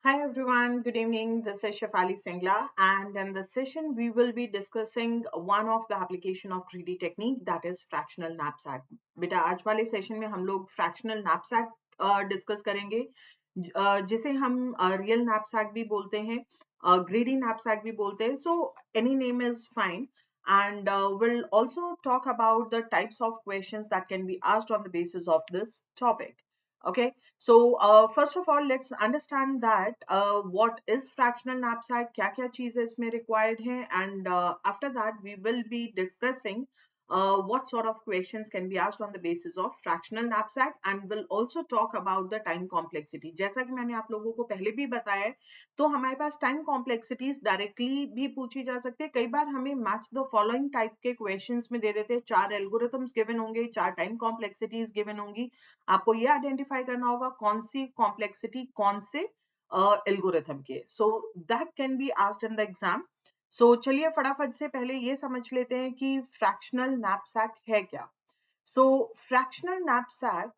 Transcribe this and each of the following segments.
Hi everyone, good evening. This is Shefali Singla, and in this session we will be discussing one of the application of 3D technique, that is fractional knapsack. बेटा आज वाले session में हम लोग fractional knapsack discuss करेंगे, जिसे हम real knapsack भी बोलते हैं, greedy knapsack भी बोलते हैं. So any name is fine. And we'll also talk about the types of questions that can be asked on the basis of this topic. Okay, so first of all, let's understand that what is fractional knapsack, क्या क्या चीजें इसमें required हैं, and after that we will be discussing what sort of questions can be asked on the basis of fractional knapsack, and we'll also talk about the time complexity. जैसा कि मैंने आप लोगों को पहले भी बताया है, तो हमारे पास टाइम कॉम्प्लेक्सिटीज डायरेक्टली भी पूछी जा सकती है. कई बार हमें मैच द फॉलोइंग टाइप के क्वेश्चंस में दे देते हैं, 4 एल्गोरिथम्स गिवन होंगे, 4 टाइम कॉम्प्लेक्सिटीज गिवन होंगी. आपको ये आइडेंटिफाई करना होगा कौन सी कॉम्प्लेक्सिटी कौन से एल्गोरिथम के. So that can be asked in the exam. So चलिए फटाफट से पहले ये समझ लेते हैं कि फ्रैक्शनल नैपसैक है क्या. So fractional knapsack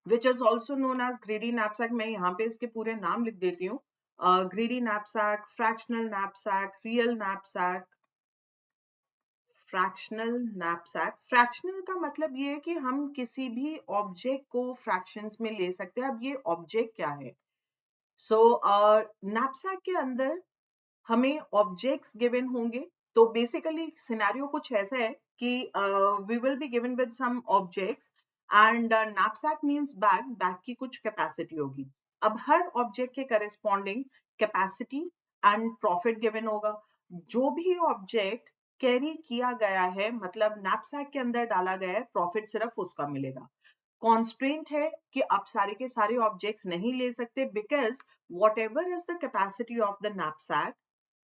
which is also known as greedy knapsack, मैं यहाँ पे इसके पूरे नाम लिख देती हूँ. Greedy knapsack, fractional knapsack, real knapsack, fractional knapsack. Fractional का मतलब ये है कि हम किसी भी ऑब्जेक्ट को फ्रैक्शंस में ले सकते हैं. अब ये ऑब्जेक्ट क्या है? सो नैपसैक के अंदर हमें ऑब्जेक्ट्स गिवन होंगे. तो बेसिकली सिनेरियो कुछ ऐसा है कि we will be given with some objects, and knapsack means bag. Bag की कुछ कैपेसिटी होगी. अब हर ऑब्जेक्ट के corresponding capacity and profit given होगा. जो भी ऑब्जेक्ट कैरी किया गया है, मतलब नैपसैक के अंदर डाला गया है, प्रॉफिट सिर्फ उसका मिलेगा. कॉन्स्ट्रेंट है कि आप सारे के सारे ऑब्जेक्ट्स नहीं ले सकते, because what ever is the capacity of the knapsack,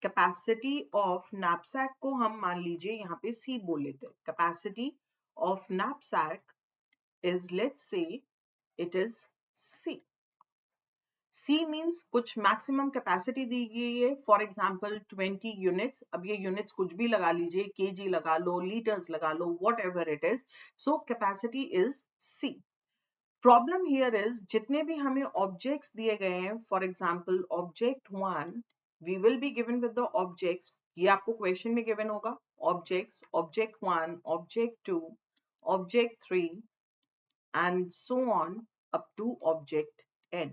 capacity of knapsack को हम मान लीजिए यहाँ पे C बोल लेते हैं. Capacity of knapsack is, let's say it is C. C means कुछ मैक्सिमम कैपेसिटी दी गई है, फॉर एग्जाम्पल 20 यूनिट्स. अब ये यूनिट्स कुछ भी लगा लीजिए, केजी लगा लो, लीटर्स लगा लो, whatever it is. So capacity is C. Problem here is, जितने भी हमें ऑब्जेक्ट्स दिए गए हैं, for example object 1, we will be given with the objects. ये आपको क्वेश्चन में गिवन होगा. Objects, object 1, object 2, object 3 and so on up to object n.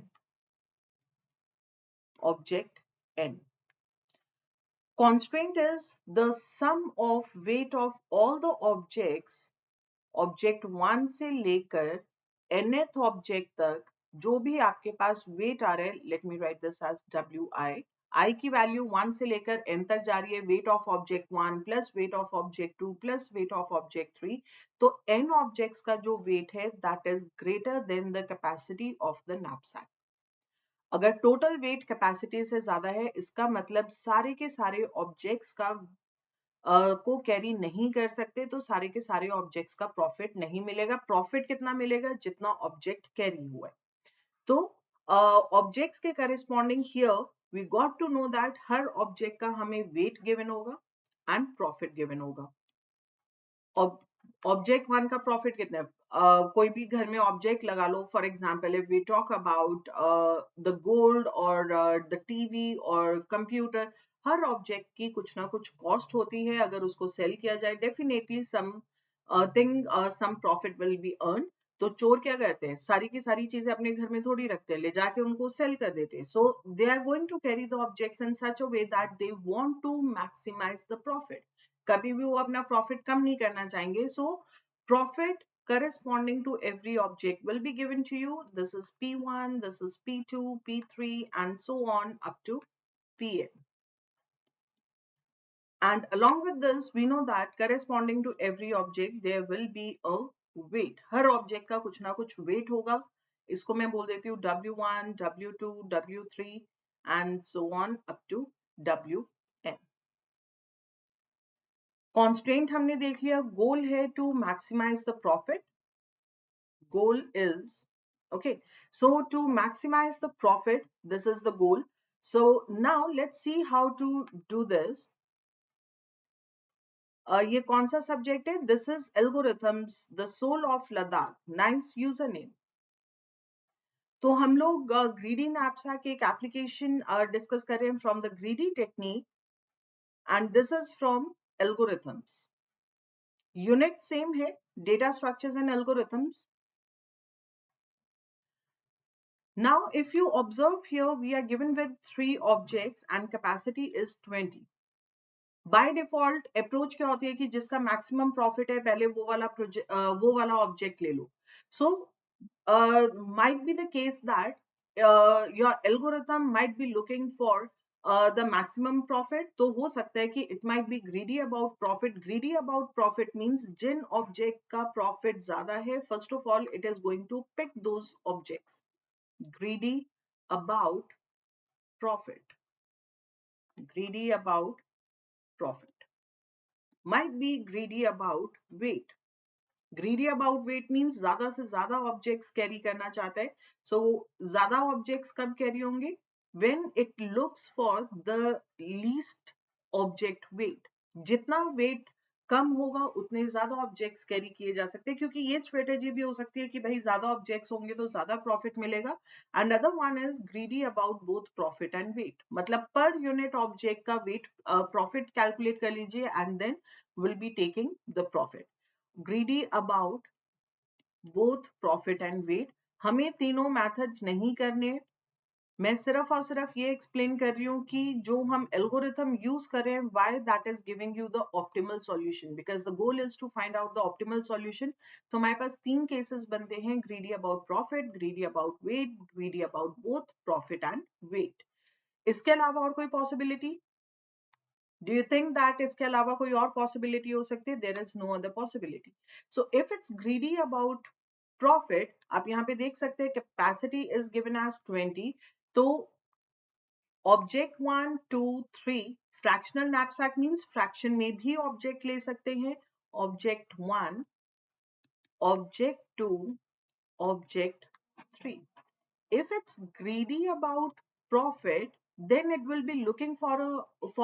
Object n. Constraint is the sum of weight of all the objects, object 1 से लेकर nth object तक जो भी आपके पास वेट आ रहा है. Let me write this as WI. I की वैल्यू 1 से लेकर n तक जा रही है. Weight of object 1 plus weight of object 2 plus weight of object 3. तो n ऑब्जेक्ट्स का जो वेट है, that is greater than the capacity of the knapsack. अगर टोटल वेट कैपेसिटी से ज्यादा है, इसका मतलब सारे के सारे ऑब्जेक्ट्स का को कैरी नहीं कर सकते, तो सारे के सारे ऑब्जेक्ट्स का प्रॉफिट नहीं मिलेगा. प्रॉफिट कितना मिलेगा? जितना ऑब्जेक्ट कैरी हुआ है. तो ऑब्जेक्ट्स के corresponding here we got to know that हर ऑब्जेक्ट का हमें वेट गिवन होगा एंड प्रॉफिट गिवन होगा. ऑब्जेक्ट 1 का प्रॉफिट कितना है? कोई भी घर में ऑब्जेक्ट लगा लो. For example if we talk about the gold और द टीवी और कंप्यूटर, हर ऑब्जेक्ट की कुछ ना कुछ कॉस्ट होती है. अगर उसको सेल किया जाए, definitely some some profit will be earn. तो चोर क्या करते हैं? सारी की सारी चीजें अपने घर में थोड़ी रखते हैं, ले जाके उनको सेल कर देते हैं. So they are going to carry the objects in such a way that they want to maximize the profit. कभी भी वो अपना प्रॉफिट कम नहीं करना चाहेंगे. So profit corresponding to every object will be given to you. This is P1, this is P2, P3 and so on up to Pn. And along with this, we know that corresponding to every object there will be a weight. Her object का कुछ ना कुछ weight होगा. इसको मैं बोल देती हूँ W1, W2, W3 and so on up to Wn. Constraint हमने देख लिया. गोल है to maximize the profit. Goal is, okay, so to maximize the profit, this is the goal. So now let's see how to do this. ये कौन सा subject है? This is algorithms, the soul of Ladakh. Nice user name. तो हम लोग greedy knapsack एक application discuss कर रहे हैं from the greedy technique, and this is from algorithms. Unit same है, data structures and algorithms. Now if you observe here, we are given with 3 objects and capacity is 20. By default approach क्या होती है कि जिसका maximum profit है पहले वो वाला ऑब्जेक्ट ले लो. सो might be the case that your algorithm might be looking for the maximum profit. तो हो सकता है कि it might be greedy about profit. Greedy about profit means जिन ऑब्जेक्ट का प्रॉफिट ज्यादा है, first of all it is going to pick those objects. Greedy about profit. Greedy about profit. Might be greedy about weight. Greedy about weight means ज्यादा से ज्यादा objects carry करना चाहता है. सो ज्यादा ऑब्जेक्ट्स कब कैरी होंगे? when it looks for the least object weight. जितना वेट कम होगा उतने ज्यादा ऑब्जेक्ट्स कैरी किए जा सकते हैं, क्योंकि ये स्ट्रेटेजी भी हो सकती है कि भाई ज्यादा ऑब्जेक्ट्स होंगे तो ज्यादा प्रॉफिट मिलेगा. And other one is greedy about both profit and weight. मतलब पर यूनिट ऑब्जेक्ट का वेट प्रॉफिट कैलकुलेट कर लीजिए and then will be taking the profit. Greedy about both profit and weight. हमें तीनों मेथड्स नहीं करने. मैं सिर्फ और सिर्फ ये एक्सप्लेन कर रही हूँ कि जो हम एल्गोरिथम यूज करें, why that is giving you the optimal solution, because the goal is to find out the optimal solution. तो हमारे पास 3 केसेस बनते हैं: greedy about profit, greedy about weight, greedy about both profit and weight. इसके अलावा और कोई possibility? Do you think that इसके अलावा कोई और possibility हो सकती है? There is no other possibility. So if it's greedy about profit, आप यहाँ पे देख सकते हैं capacity is given as 20. तो object 1, 2, 3 fractional knapsack means fraction में भी object ले सकते हैं. Object 1, object 2, object 3. If it's greedy about profit, then it will be looking for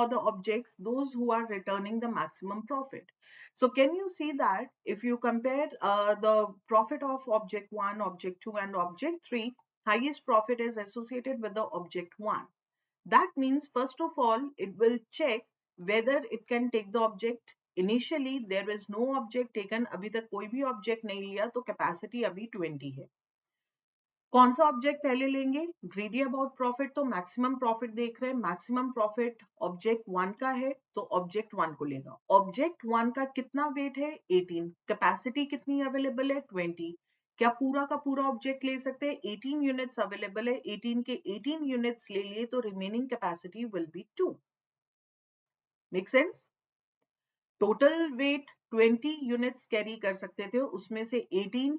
the objects those who are returning the maximum profit. So can you see that if you compare the profit of object 1, object 2 and object 3, highest profit is associated with the object 1. That means first of all it will check whether it can take the object. Initially there is no object taken, अभी तक कोई भी object नहीं लिया, तो capacity अभी 20 है. कौन सा ऑब्जेक्ट पहले लेंगे? ग्रीडी अबाउट प्रॉफिट, तो मैक्सिमम प्रॉफिट देख रहे हैं. मैक्सिमम प्रॉफिट ऑब्जेक्ट 1 का है तो ऑब्जेक्ट 1 को लेगा. ऑब्जेक्ट 1 का कितना वेट है? 18. कैपेसिटी कितनी अवेलेबल है? 20. क्या पूरा का पूरा ऑब्जेक्ट ले सकते हैं? 18 यूनिट्स अवेलेबल है. 18 के 18 यूनिट्स ले लिए तो remaining capacity will be 2. Make sense? Total weight 20 units carry कर सकते थे, उसमें से 18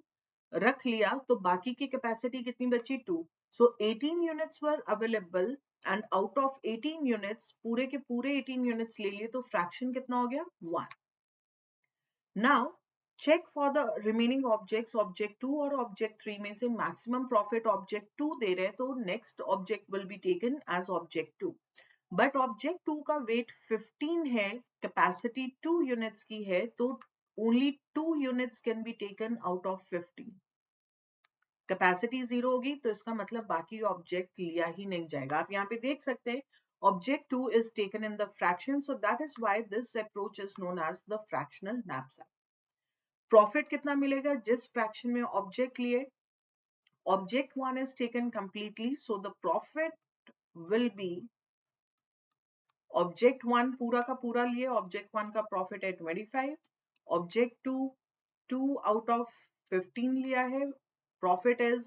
रख लिया तो बाकी की कैपेसिटी कितनी बची? 2. सो 18 units were available and out of 18 units पूरे के पूरे 18 यूनिट्स ले लिए तो फ्रैक्शन कितना हो गया? 1. Now check for the remaining objects. Object 2 और ऑब्जेक्ट 3 में से मैक्सिमम प्रॉफिट ऑब्जेक्ट 2 दे रहे हैं, तो next object will be taken as object 2. But object 2 का वेट 15 है, कैपेसिटी 2 यूनिट्स की है, तो only 2 units can be taken out of 15. Capacity 0 होगी तो इसका मतलब बाकी ऑब्जेक्ट लिया ही नहीं जाएगा. आप यहाँ पे देख सकते हैं object 2 is taken in the fraction, so that is why this approach is known as the fractional knapsack. Profit कितना मिलेगा? जिस फ्रैक्शन में ऑब्जेक्ट लिए, object 1 is taken completely, so the profit will be object 1 पूरा का पूरा लिए, object 1 का प्रॉफिट है 25. ऑब्जेक्ट 2 आउट ऑफ 15 लिया है, profit is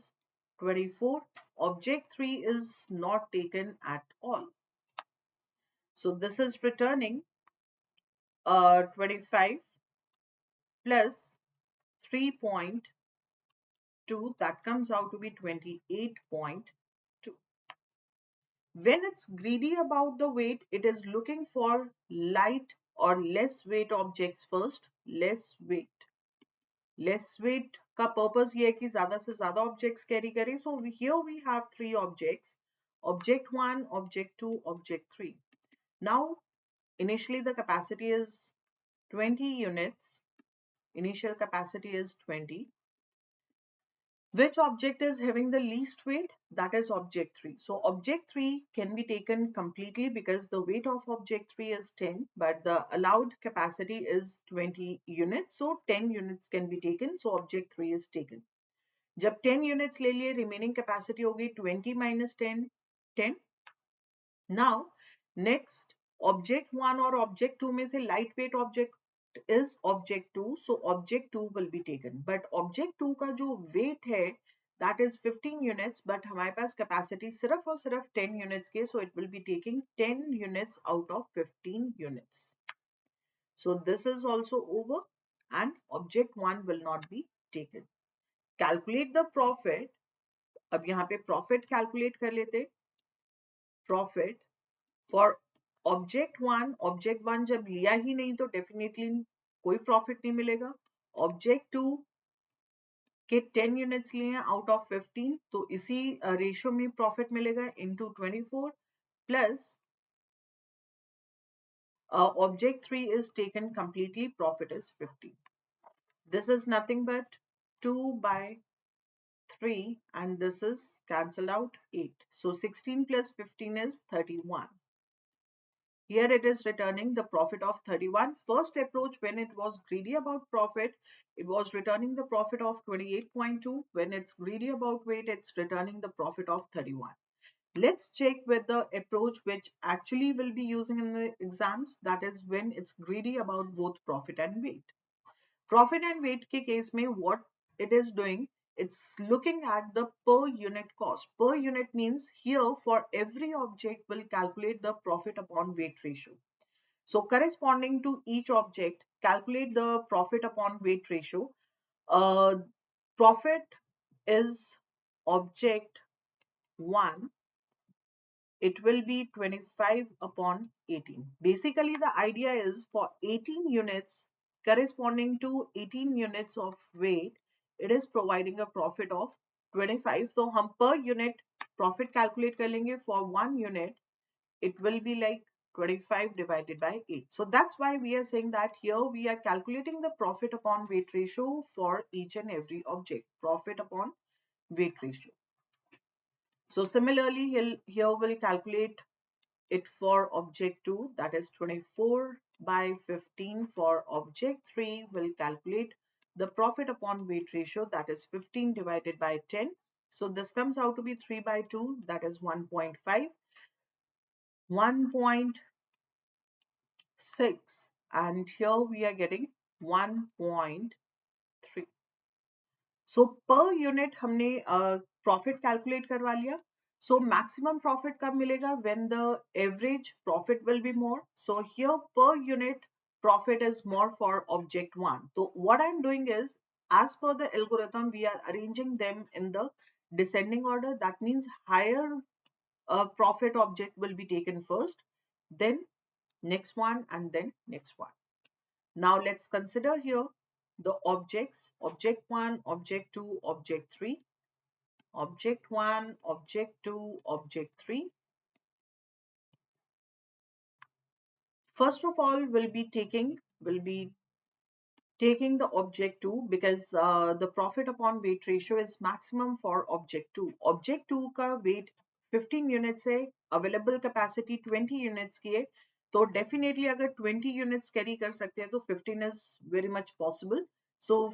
24. Object 3 is not taken at all. So this is returning 25 plus 3.2, that comes out to be 28.2. When it's greedy about the weight, it is looking for light or less weight objects first. Less weight का purpose ये है कि ज्यादा से ज्यादा objects carry करें. So here we have 3 objects: object 1, object 2, object 3. Now initially the capacity is 20 units. Initial capacity is 20. Which object is having the least weight? That is object 3. So object 3 can be taken completely because the weight of object 3 is 10, but the allowed capacity is 20 units. So 10 units can be taken. So object 3 is taken. जब 10 units ले लिए, remaining capacity होगी 20 minus 10, 10. Now, next object 1 और object 2 में से lightweight object is object 2. So object 2 will be taken. But object 2 का जो weight है that is 15 units. But हमारे पास capacity सिर्फ और सिर्फ 10 units के. So it will be taking 10 units out of 15 units. So this is also over and object 1 will not be taken. Calculate the profit. अब यहाँ पे profit calculate कर लेते. Profit for object 1 जब लिया ही नहीं तो डेफिनेटली कोई प्रॉफिट नहीं मिलेगा. ऑब्जेक्ट 2 के 10 यूनिट्स लिए हैं आउट ऑफ 15 तो इसी रेशियो में प्रॉफिट मिलेगा into 24 plus object 3 is taken completely, profit is 15. This is nothing but 2 by 3 and this is cancelled out 8. So 16 plus 15 is 31. Here it is returning the profit of 31. First approach, when it was greedy about profit, it was returning the profit of 28.2. When it's greedy about weight, it's returning the profit of 31. Let's check with the approach which actually will be using in the exams. That is when it's greedy about both profit and weight. Profit and weight ke case mein what it is doing, it's looking at the per unit cost. Per unit means here for every object will calculate the profit upon weight ratio. So corresponding to each object, calculate the profit upon weight ratio. Profit is object 1. It will be 25 upon 18. Basically, the idea is for 18 units corresponding to 18 units of weight, it is providing a profit of 25. So, हम per unit profit calculate कर लेंगे for 1 unit. It will be like 25 divided by 8. So, that's why we are saying that here we are calculating the profit upon weight ratio for each and every object. Profit upon weight ratio. So similarly, here we'll calculate it for object 2, that is 24 by 15. For object 3, we'll calculate the profit upon weight ratio, that is 15 divided by 10. So this comes out to be 3 by 2, that is 1.5, 1.6, and here we are getting 1.3. So per unit हमने profit calculate करवा लिया. So maximum profit कब मिलेगा? When the average profit will be more. So here per unit profit is more for object 1. So what I'm doing is, as per the algorithm, we are arranging them in the descending order. That means higher profit object will be taken first, then next one, and then next one. Now let's consider here the objects: object 1, object 2, object 3. Object 1, object 2, object 3. First of all, we'll be taking the object 2 because the profit upon weight ratio is maximum for object 2. Object 2 का weight 15 units है, available capacity 20 units की है, तो definitely अगर 20 units carry कर सकते हैं तो 15 is very much possible. So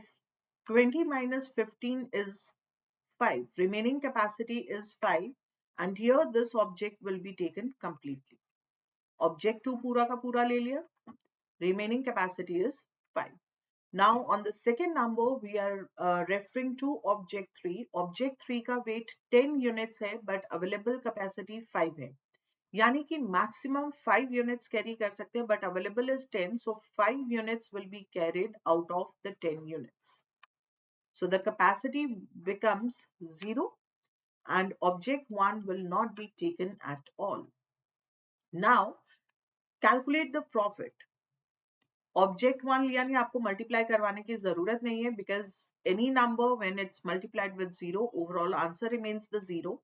20 minus 15 is 5. Remaining capacity is 5, and here this object will be taken completely. Object 2 पूरा का पूरा ले लिया, remaining capacity is 5. Now on the second number we are referring to object 3. Object 3 का weight 10 units है but available capacity 5 है, यानी कि maximum 5 units carry कर सकते हैं but available is 10, so 5 units will be carried out of the 10 units. So the capacity becomes 0 and object 1 will not be taken at all. Now calculate the profit. Object 1 लिया नहीं, आपको multiply करवाने की जरूरत नहीं है because any number when it's multiplied with 0, overall answer remains the 0.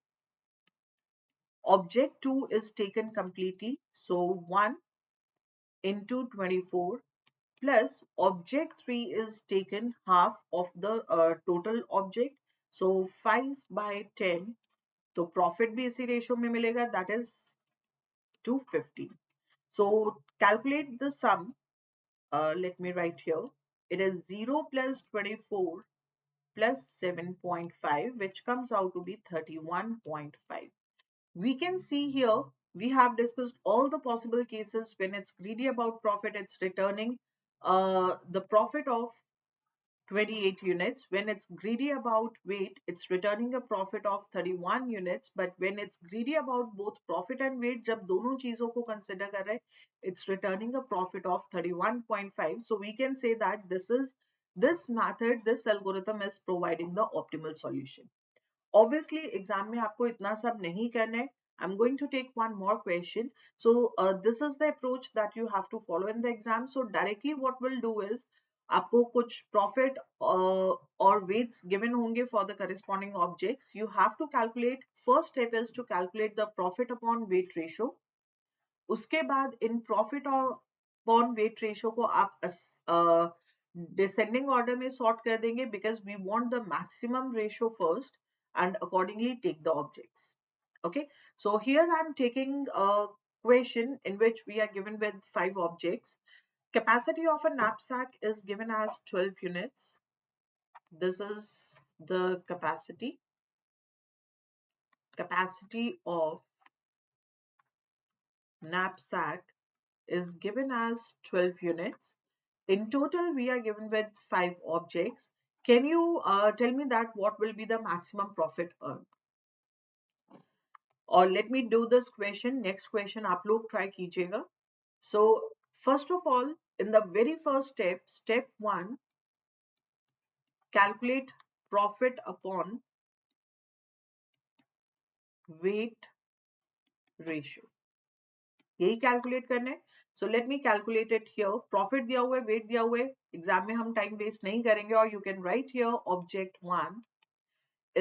Object 2 is taken completely, so 1 into 24 plus object 3 is taken half of the total object. So 5/10, तो profit भी इसी रेशियो में मिलेगा, that is 250. So calculate the sum. Let me write here. It is 0 plus 24 plus 7.5, which comes out to be 31.5. We can see here, we have discussed all the possible cases when it's greedy about profit, it's returning the profit of 28 units. When it's greedy about weight, it's returning a profit of 31 units. But when it's greedy about both profit and weight, जब दोनों चीजों को consider कर रहे, it's returning a profit of 31.5. So we can say that this method, this algorithm is providing the optimal solution. Obviously exam में आपको इतना सब नहीं करना है. I'm going to take one more question. So this is the approach that you have to follow in the exam. So directly what we'll do is आपको कुछ profit or weights given होंगे for the corresponding objects. You have to calculate. First step is to calculate the profit upon weight ratio. उसके बाद इन profit और upon weight ratio को आप descending order में सॉर्ट कर देंगे, because we want the maximum ratio first and accordingly take the objects. Okay, so here I'm taking a question in which we are given with 5 objects. Capacity of a knapsack is given as 12 units. This is the capacity of knapsack is given as 12 units. In total, we are given with 5 objects. Can you tell me that what will be the maximum profit earned? Or let me do this question. Next question, आप लोग try कीजिएगा. So, first of all, in the very first step, step 1, calculate profit upon weight ratio. यही calculate करना है. So let me calculate it here. Profit दिया हुआ है, weight दिया हुआ है. Exam में हम time waste नहीं करेंगे, और you can write here object 1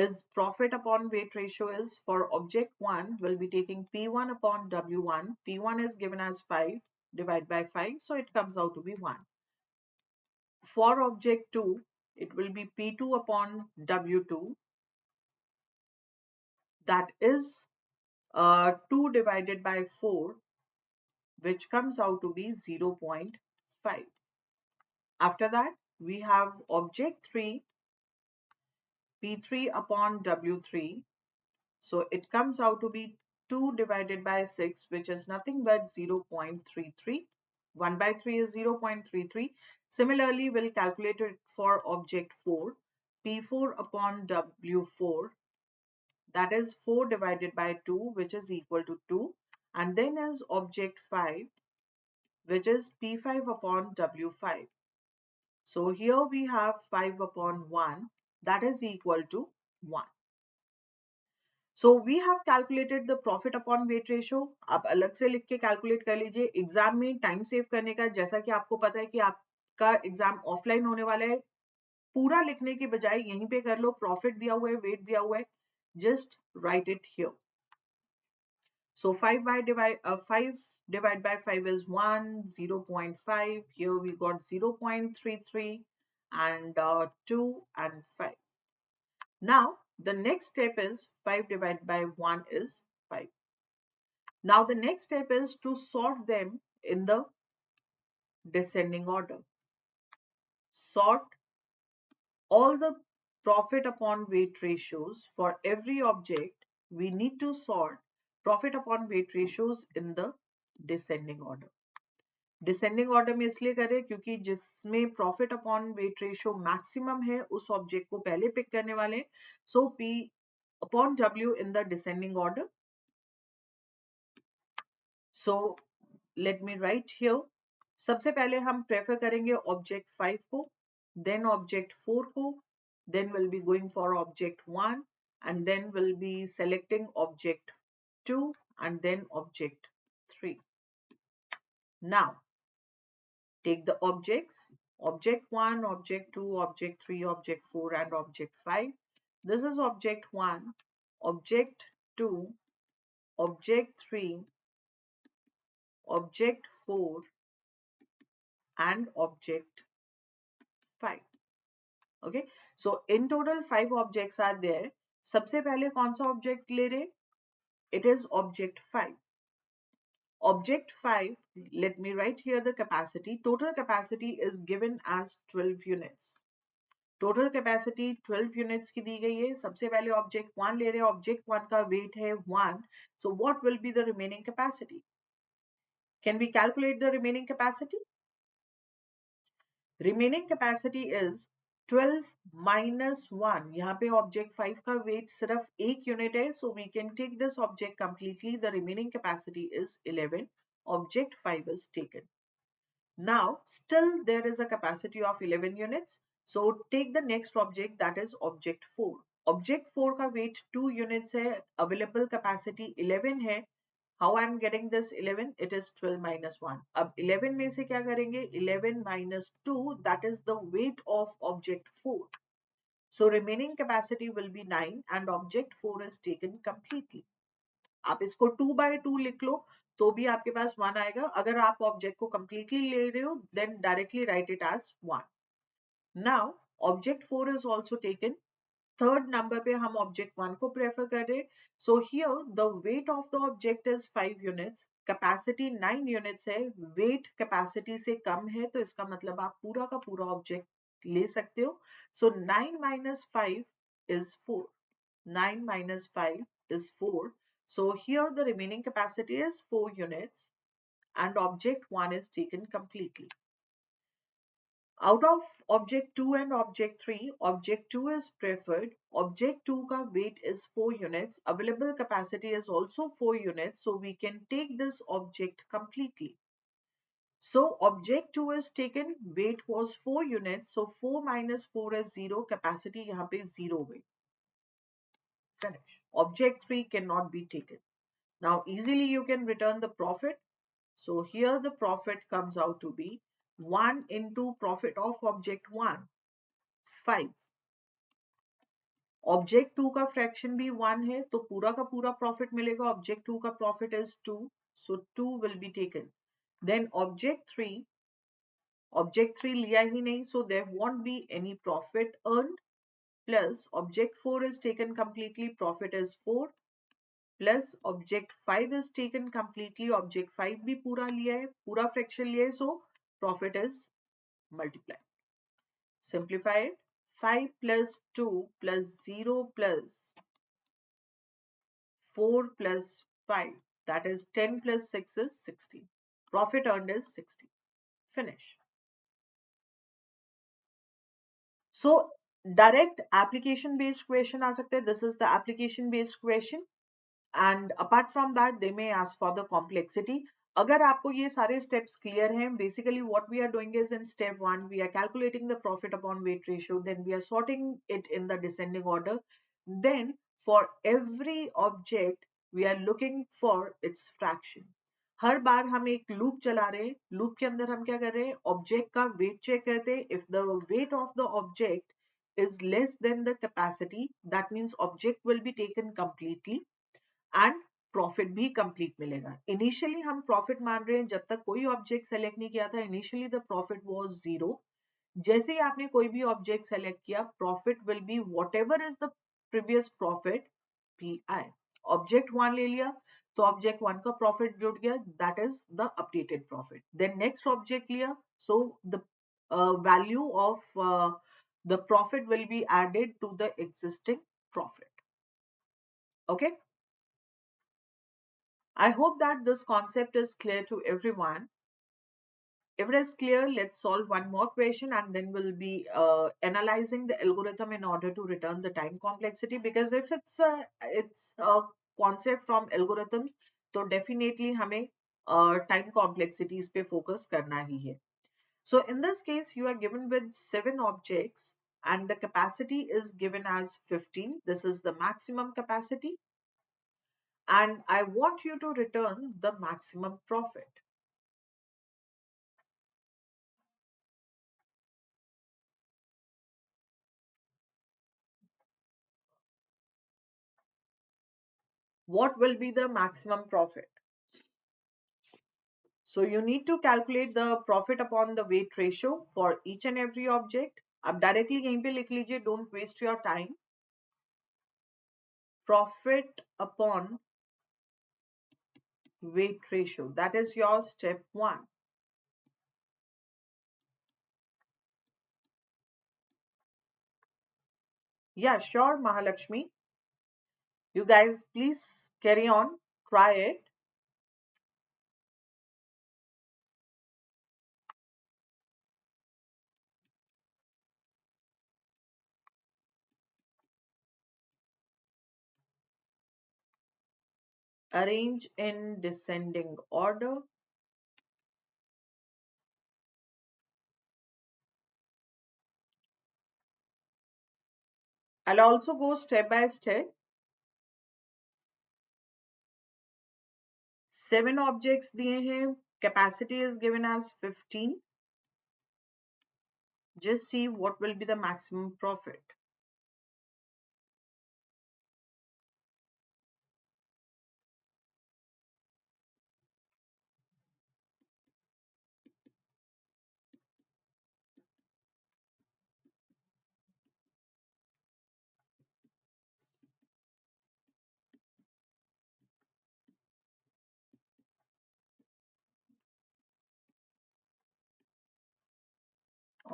is profit upon weight ratio is for object 1 will be taking P1 upon W1. P1 is given as 5 divided by 5, so it comes out to be 1. For object 2, it will be P2 upon W2, that is 2 divided by 4, which comes out to be 0.5. After that, we have object 3, P3 upon W3. So it comes out to be 2 divided by 6, which is nothing but 0.33. 1 by 3 is 0.33. Similarly, we'll calculate it for object 4, P4 upon W4. That is 4 divided by 2, which is equal to 2. And then as object 5, which is P5 upon W5. So here we have 5 upon 1, that is equal to 1. So we have calculated the profit upon weight ratio. आप अलग से लिख के calculate कर लीजिए. Exam में time save करने का, जैसा कि आपको पता है कि आपका एग्जाम ऑफलाइन होने वाला है, पूरा लिखने के बजाय यहीं पे कर लो. प्रॉफिट दिया हुआ है, वेट दिया हुआ है, just write it here. So 5 divided by 5 is 1, 0.5. Here we got 0.33 and 2 and 5. Now the next step is 5 divided by 1 is 5. Now the next step is to sort them in the descending order. Sort all the profit upon weight ratios for every object. We need to sort profit upon weight ratios in the descending order. Descending order में इसलिए करें क्योंकि जिसमें profit upon weight ratio maximum है उस object को पहले pick करने वाले. सो P upon W in the descending order. So let me write here. सबसे पहले हम प्रेफर करेंगे ऑब्जेक्ट 5 को, देन ऑब्जेक्ट 4 को, then we'll be going for object 1, and then we'll be selecting object 2 and then object 3. Now take the objects, object 1, object 2, object 3, object 4 and object 5. This is object 1, object 2, object 3, object 4 and object 5. Okay, so in total 5 objects are there. सबसे पहले कौन सा object ले रहे? It is object 5. Object 5, let me write here the capacity. Total capacity is given as 12 units. Total capacity 12 units की दी गई है. सबसे पहले object 1 ले रहे हैं. Object 1 का weight है 1. So what will be the remaining capacity? Can we calculate the remaining capacity? Remaining capacity is 12 minus 1. यहाँ पे object 5 का weight सिर्फ 1 unit है. So we can take this object completely. The remaining capacity is 11. Object 5 is taken. Now, still there is a capacity of 11 units. So take the next object, that is object 4. Object 4 का weight 2 units है. Available capacity 11 है. How I am getting this 11? It is 12 minus 1. अब 11 में से क्या करेंगे? 11 minus 2, that is the weight of object 4. So remaining capacity will be 9 and object 4 is taken completely. आप इसको 2 by 2 लिख लो तो भी आपके पास 1 आएगा. अगर आप ऑब्जेक्ट को completely ले रहे हो then directly write it as 1. Now object 4 is also taken. Third number पे हम object 1 को prefer कर रहे. So here the weight of the object is 5 units. Capacity 9 units है. Weight capacity से कम है तो इसका मतलब आप पूरा का पूरा object ले सकते हो. So 9 minus 5 is 4. 9 minus 5 is 4. So here the remaining capacity is 4 units and object 1 is taken completely. Out of object 2 and object 3, object 2 is preferred. Object 2 ka weight is 4 units. Available capacity is also 4 units. So we can take this object completely. So object 2 is taken, weight was 4 units. So 4 minus 4 is 0. Capacity yahan pe 0 weight. Finish. Object 3 cannot be taken. Now easily you can return the profit. So here the profit comes out to be 1 into profit of object 1, 5. Object 2 का fraction भी 1 है तो पूरा का पूरा profit मिलेगा. Object 2 का profit is 2. So 2 will be taken. Then object 3 लिया ही नहीं so there won't be any profit earned. Plus object 4 is taken completely, profit is 4. Plus object 5 is taken completely, object 5 भी पूरा लिया है, पूरा fraction लिया है, so profit is multiplied. Simplify it. 5 plus 2 plus 0 plus 4 plus 5, that is 10 plus 6 is 16. Profit earned is 60. Finish. So direct application based question आ सकते हैं. This is the application based question. And apart from that they may ask for the complexity. अगर आपको ये सारे steps clear हैं, basically what we are doing is in step 1 we are calculating the profit upon weight ratio, then we are sorting it in the descending order, then for every object we are looking for its fraction. हर बार हम एक loop चला रहे हैं. Loop के अंदर हम क्या कर रहे हैं? ऑब्जेक्ट का वेट चेक करते हैं. If the weight of the object is less than the capacity, that means object will be taken completely and profit भी कंप्लीट मिलेगा. इनिशियली हम प्रॉफिट मान रहे हैं, जब तक कोई ऑब्जेक्ट सेलेक्ट नहीं किया था इनिशियली द प्रॉफिट वाज 0. जैसे ही आपने कोई भी ऑब्जेक्ट सेलेक्ट किया profit will B whatever is the previous profit pi. Object 1 ले लिया तो ऑब्जेक्ट 1 का प्रॉफिट जुड़ गया, that is the updated profit. Then next object लिया so the value of the profit will be added to the existing profit. Okay, I hope that this concept is clear to everyone. If it is clear, let's solve one more question and then we'll be analyzing the algorithm in order to return the time complexity. Because if it's a concept from algorithms, तो definitely हमें time complexities पे focus करना ही है. So in this case, you are given with 7 objects and the capacity is given as 15. This is the maximum capacity. And I want you to return the maximum profit. What will be the maximum profit? So you need to calculate the profit upon the weight ratio for each and every object. आप directly यहीं पे लिख लीजिए, don't waste your time. Profit upon weight ratio, that is your step 1. Yeah, sure, Mahalakshmi. You guys please carry on, try it. Arrange in descending order. I'll also go step by step. 7 objects दिए हैं. Capacity is given as 15. Just see what will be the maximum profit.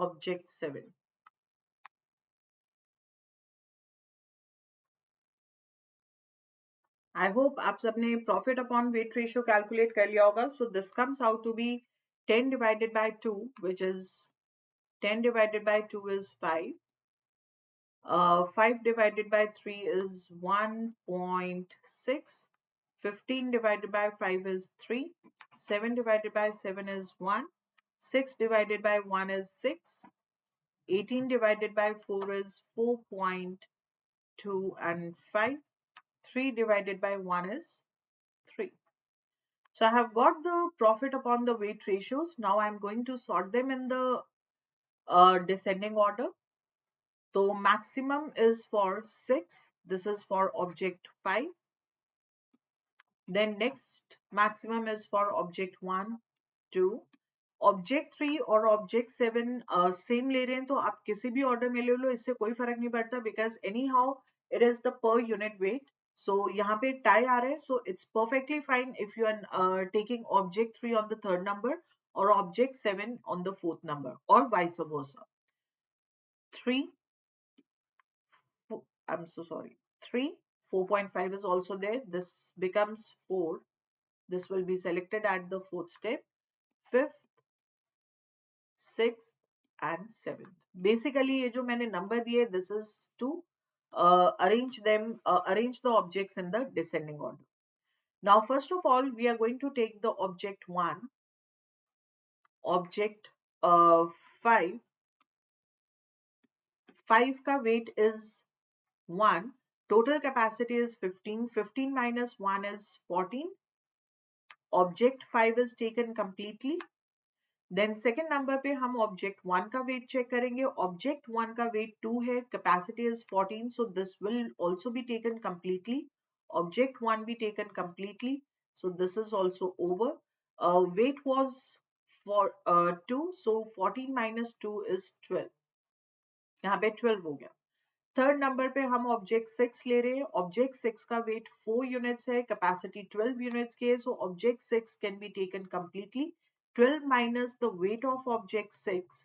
Object 7. I hope आप सबने profit upon weight ratio calculate कर लिया होगा. So this comes out to be 10 divided by 2, which is 10 divided by 2 is 5. 5 divided by 3 is 1.6. 15 divided by 5 is 3. 7 divided by 7 is 1. 6 divided by 1 is 6. 18 divided by 4 is 4.2 and 5. 3 divided by 1 is 3. So I have got the profit upon the weight ratios. Now I'm going to sort them in the descending order. So maximum is for 6. This is for object 5. Then next maximum is for object 1, 2. Object 3 और object 7 same ले रहे हैं, तो आप किसी भी order में ले लो, इससे कोई फर्क नहीं पड़ता, because anyhow it is the per unit weight. So यहाँ पे टाई आ रहा है, so it's perfectly fine if you are taking object 3 on the third number और object 7 on the fourth number, or vice versa. 3, I'm so sorry, 3, 4.5 is also there. This becomes 4. This will be selected at the fourth step. 5th, 6th and 7th. Basically ये जो मैंने number दिए, this is to arrange the objects in the descending order. Now first of all we are going to take the object 1, object 5. 5 का weight is 1. Total capacity is 15. 15 minus 1 is 14. Object 5 is taken completely. देन second number पे हम object 1 का wait check करेंगे. Object 1 का wait 2 है, capacity is 14, so this will also be taken completely. Object 1 भी taken completely, so this is also over. Wait was for 2, so 14 minus 2 is 12. यहाँ पे 12 हो गया. थर्ड नंबर पे हम ऑब्जेक्ट 6 ले रहे हैं. ऑब्जेक्ट 6 का वेट 4 यूनिट्स है, कैपेसिटी 12 यूनिट्स की है, so object 6 can be taken completely. 12 minus the weight of object 6,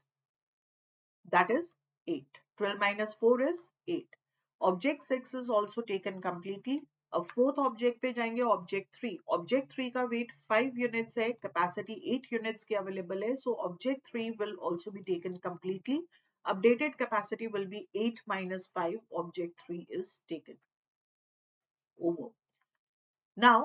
that is 8. 12 minus 4 is 8. Object 6 is also taken completely. अब fourth object पे जाएंगे, object 3. Object 3 का weight 5 units है, capacity 8 units की available है, so object 3 will also be taken completely. Updated capacity will be 8 minus 5. Object 3 is taken over. Now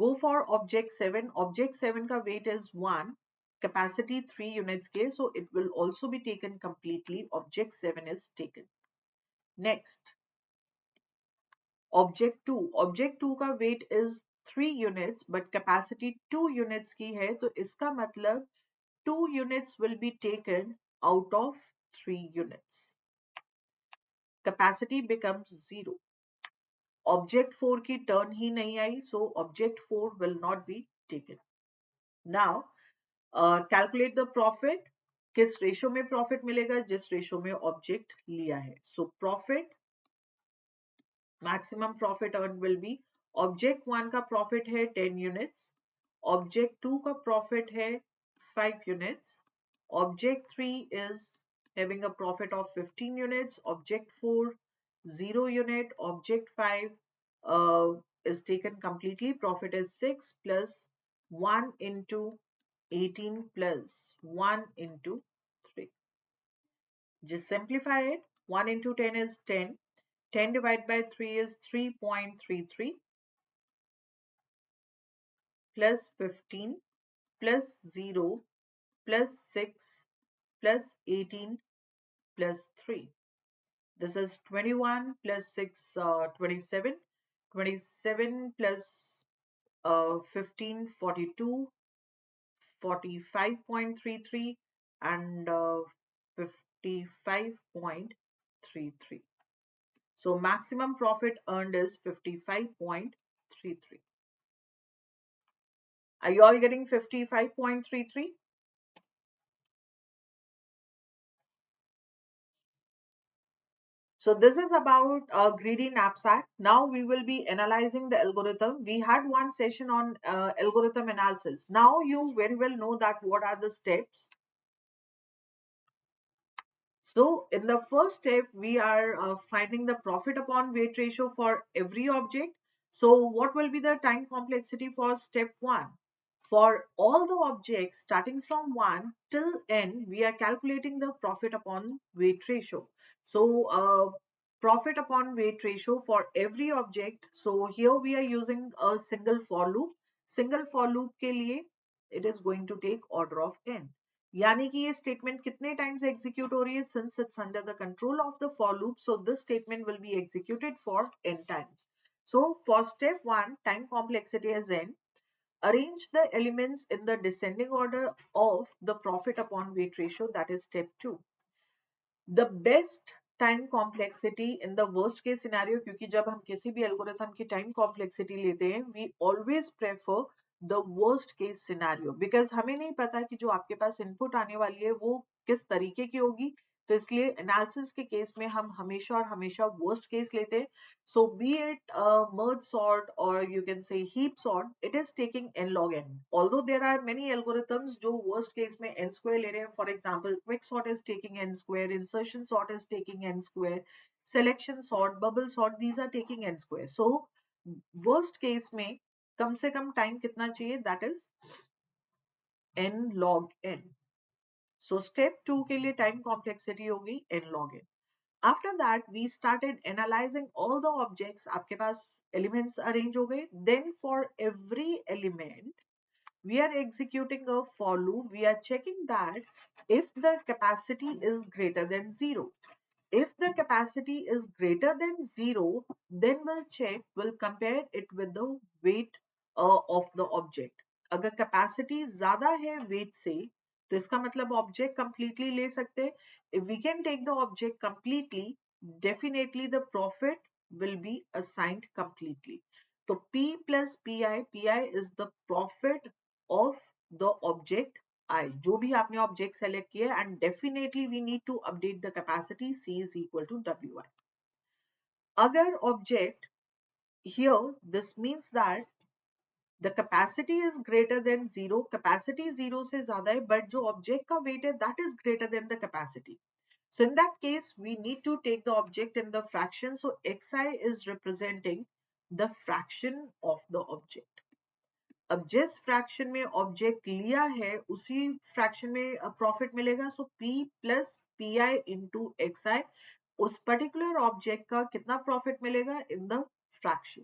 go for object 7. Object 7 का weight is 1, capacity 3 units के, so it will also be taken completely. Object 7 is taken. Next, object 2. Object 2 का weight is 3 units but capacity 2 units की है, तो इसका मतलब 2 units will be taken out of 3 units. Capacity becomes 0. Object 4 की turn ही नहीं आई, so object 4 will not be taken. Now calculate the profit. किस ratio में प्रॉफिट मिलेगा? जिस रेशो में ऑब्जेक्ट लिया है. So profit, maximum profit earned will be object 1 का profit है 10 units, object 2 का profit है 5 units, object 3 is having a profit of 15 units, object 4 0 unit, object 5 is taken completely, profit is 6 plus 1 into 18 plus 1 into 3. Just simplify it. 1 into 10 is 10. 10 divided by 3 is 3.33 plus 15 plus 0 plus 6 plus 18 plus 3. This is 21 plus 6, 27. 27 plus 15, 42, 45.33 and 55.33. So maximum profit earned is 55.33. Are you all getting 55.33? So this is about a greedy knapsack. Now we will be analyzing the algorithm. We had one session on algorithm analysis. Now you very well know that what are the steps. So in the first step, we are finding the profit upon weight ratio for every object. So what will be the time complexity for step 1? For all the objects starting from 1 till n, we are calculating the profit upon weight ratio. So profit upon weight ratio for every object. So here we are using a single for loop. Single for loop के लिए it is going to take order of n. यानी कि ये statement कितने times execute हो रही है? Since it's under the control of the for loop, so this statement will be executed for n times. So for step 1, time complexity is n. Arrange the elements in the descending order of the profit upon weight ratio, that is step 2. The best time complexity in the worst case scenario, क्योंकि जब हम किसी भी algorithm की time complexity लेते हैं, we always prefer the worst case scenario, because हमें नहीं पता कि जो आपके पास इनपुट आने वाली है वो किस तरीके की होगी. तो इसलिए एनालिसिस के केस में हम हमेशा और हमेशा वर्स्ट केस लेते हैं. So be it merge sort or you can say heap sort, it is taking n log n. Although there are many algorithms जो worst case में n square ले रहे हैं. For example, quick sort is taking n square, insertion sort is taking n square, selection sort, bubble sort, these are taking n square. So worst case में कम से कम time कितना चाहिए? That is n log n. So step 2 के लिए time complexity होगी n log n. After that, we started analyzing all the objects. आपके पास elements arrange हो गए. Then for every element, we are executing a for loop. We are checking that if the capacity is greater than 0. If the capacity is greater than 0, then we'll compare it with the weight of the object. अगर capacity ज़्यादा है weight से, तो इसका मतलब object completely ले सकते हैं. If we can take the object completely, definitely the profit will be assigned completely. So P plus PI is the profit of the object I, जो भी आपने ऑब्जेक्ट सेलेक्ट किया, and definitely we need to update the capacity. C is equal to WI. अगर object here, this means that the capacity is greater than 0, capacity 0 से ज़्यादा है, but जो object का weight है, that is greater than the capacity. So in that case, we need to take the object in the fraction. So Xi is representing the fraction of the object. अब जिस fraction में object लिया है उसी fraction में profit मिलेगा. सो P plus PI into XI, उस पर्टिकुलर ऑब्जेक्ट का कितना प्रॉफिट मिलेगा in the fraction.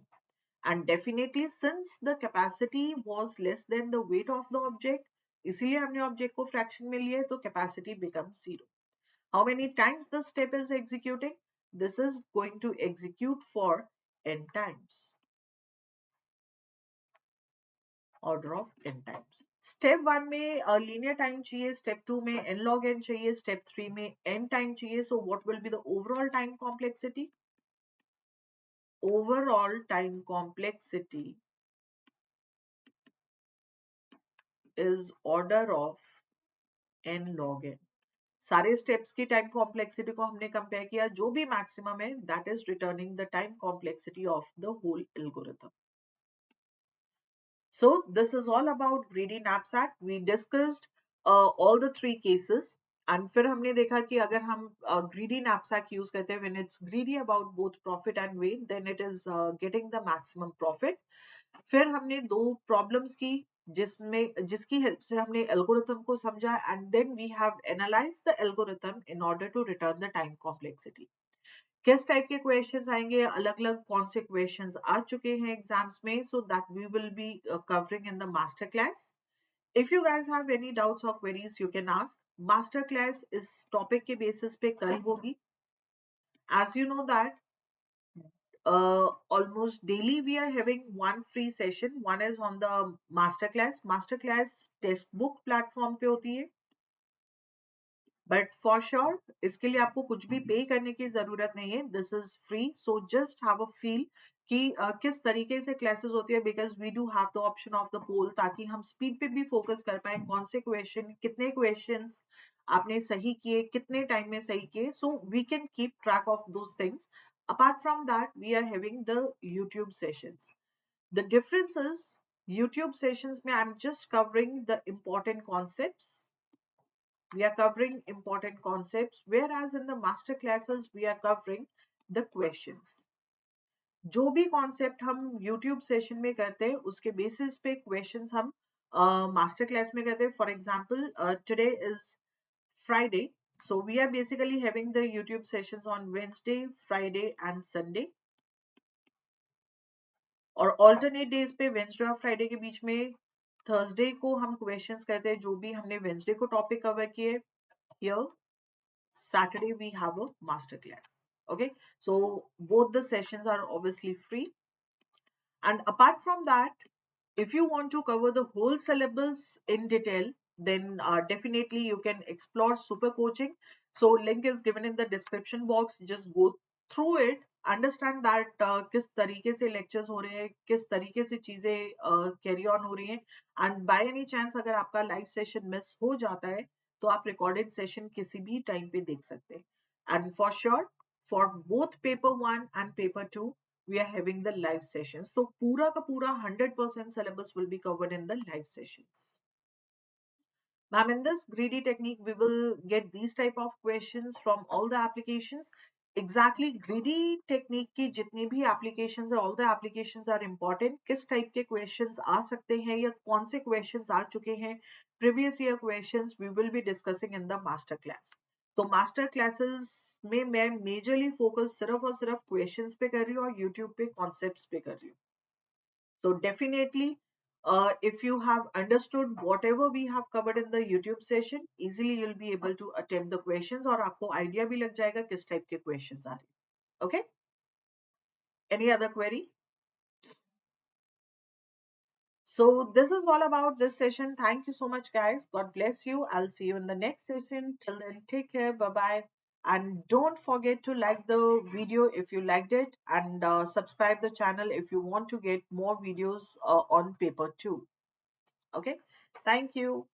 And definitely since the capacity was less than the weight of the object, इसीलिए हमने ऑब्जेक्ट को फ्रैक्शन में लिया है, तो capacity becomes 0. How many times the step is executing? This is going to execute for n times. Order of n times. Step 1 में linear time चाहिए, step 2 में n log n चाहिए, स्टेप 3 में n टाइम चाहिए. So what will be the overall time complexity? Overall time complexity is order of n log n. सारे steps की time complexity को हमने कंपेयर किया, जो भी मैक्सिमम है that is returning the time complexity of the whole algorithm. So this is all about greedy knapsack. We discussed all the three cases. And फिर हमने देखा कि अगर हम greedy knapsack use करते हैं, when it's greedy about both profit and gain, then it is getting the maximum profit. फिर हमने दो प्रॉब्लम्स की जिसकी हेल्प से हमने एल्गोरिथम को समझा, and then we have analyse the algorithm in order to return the time complexity. किस टाइप के क्वेश्चंस आएंगे, अलग अलग कौन से क्वेश्चंस आ चुके हैं एग्जाम्स में, so that we will be covering in the master class. If you guys have any doubts और queries you can ask. Master class इस टॉपिक के बेसिस पे कल होगी. As you know that almost daily we are having one free session. One is on the masterclass. Masterclass Testbook platform पे होती है, but for sure इसके लिए आपको कुछ भी पे करने की जरूरत नहीं है. This is free. So just have a feel कि किस तरीके से क्लासेस होती है, because we do have the option of the poll, ताकि हम स्पीड पे भी फोकस कर पाए. कौन से क्वेश्चन, कितने क्वेश्चंस आपने सही किए, कितने टाइम में सही किए, so we can keep track of those things. Apart from that, we are having the YouTube sessions. The difference is YouTube sessions mein I'm just covering the important concepts. We are covering important concepts, whereas in the master classes we are covering the questions. जो भी concept हम YouTube session में करते हैं उसके basis पे questions हम master class में करते हैं. For example today is Friday, so we are basically having the YouTube sessions on Wednesday, Friday and Sunday. और ऑल्टरनेट डेज पे वेंसडे और फ्राइडे के बीच में थर्सडे को हम क्वेश्चंस करते हैं जो भी हमने वेंसडे को टॉपिक कवर किए. Here Saturday we have a master class. Okay, so both the sessions are obviously free. And apart from that, if you want to cover the whole syllabus in detail, then definitely you can explore super coaching. So link is given in the description box. Just go through it, understand that किस तरीके से lectures हो रहे हैं, किस तरीके से चीजें carry on हो रही हैं. And by any chance अगर आपका live session miss हो जाता है तो आप recorded session किसी भी time पे देख सकते हैं. And for sure, for both paper 1 and paper 2, we are having the live sessions. So pura ka pura 100% syllabus will be covered in the live sessions. Ma'am, in this greedy technique, we will get these type of questions from all the applications. Exactly, greedy technique की जितनी भी applications है, all the applications are important. किस type के questions आ सकते हैं या कौन से questions आ चुके हैं, previous year questions we will be discussing in the master class. तो master classes में मैं majorly focus सिर्फ और सिर्फ questions पे कर रही हूँ और YouTube पे concepts पे कर रही हूँ. So definitely, if you have understood whatever we have covered in the YouTube session, easily you'll be able to attempt the questions और आपको idea भी लग जाएगा किस type के questions आ रहे हैं. Okay? Any other query? So this is all about this session. Thank you so much, guys. God bless you. I'll see you in the next session. Till then, take care. Bye-bye. And don't forget to like the video if you liked it, and subscribe the channel if you want to get more videos on paper 2. Okay, thank you.